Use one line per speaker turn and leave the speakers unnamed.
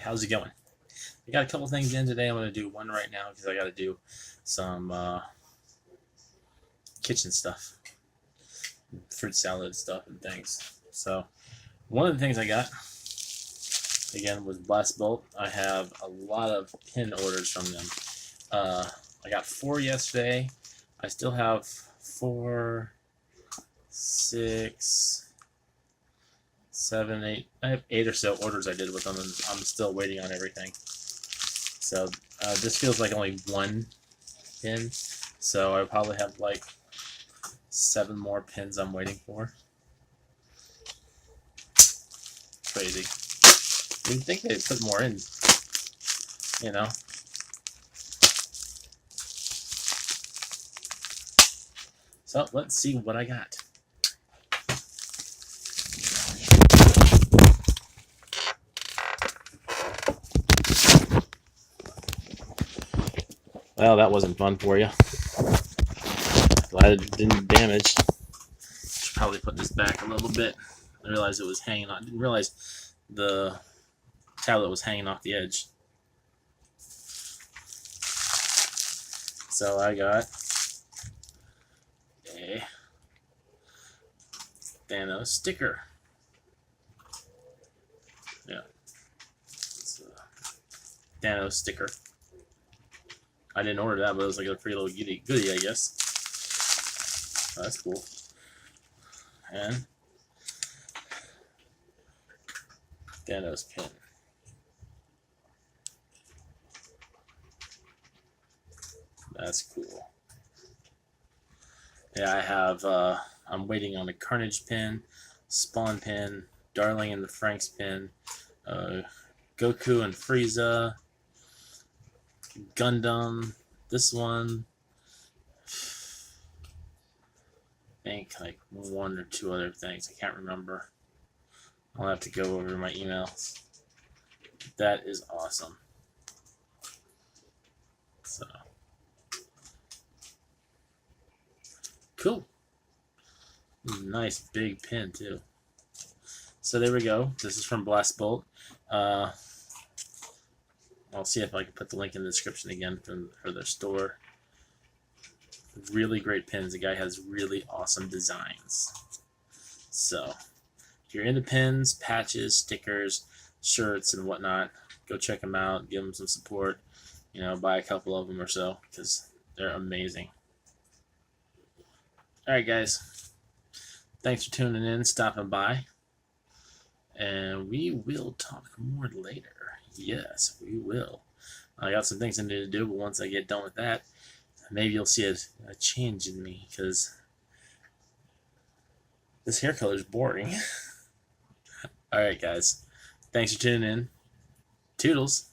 How's it going? I got a couple things in today. I'm going to do one right now because I got to do some kitchen stuff, fruit salad stuff and things. So one of the things I got again was Blast Bolt. I have a lot of pin orders from them. I got 4 yesterday. I still have 4, 6, 7, 8. I have 8 or so orders I did with them, and I'm still waiting on everything. So this feels like only one pin, so I probably have like 7 more pins I'm waiting for. Crazy. You'd think they'd put more in, you know. So let's see what I got. Well, that wasn't fun for you. Glad it didn't damage. Should probably put this back a little bit. I realized it was hanging on. I didn't realize the tablet was hanging off the edge. So I got a Thanos sticker. Yeah, it's a Thanos sticker. I didn't order that, but it was like a free little goodie, I guess. Oh, that's cool. And Thanos pin. That's cool. Yeah, I have, I'm waiting on a Carnage pin, Spawn pin, Darling and the Franxx pin, Goku and Frieza, Gundam, this one, I think like 1 or 2 other things. I can't remember. I'll have to go over my emails. That is awesome. So cool. Nice big pin too. So there we go. This is from Blast Bolt. I'll see if I can put the link in the description again for their store. Really great pins. The guy has really awesome designs. So if you're into pins, patches, stickers, shirts, and whatnot, go check them out. Give them some support. You know, buy a couple of them or so because they're amazing. All right, guys. Thanks for tuning in, stopping by. And we will talk more later. Yes, we will. I got some things I need to do, but once I get done with that, maybe you'll see a change in me because this hair color is boring. All right, guys. Thanks for tuning in. Toodles.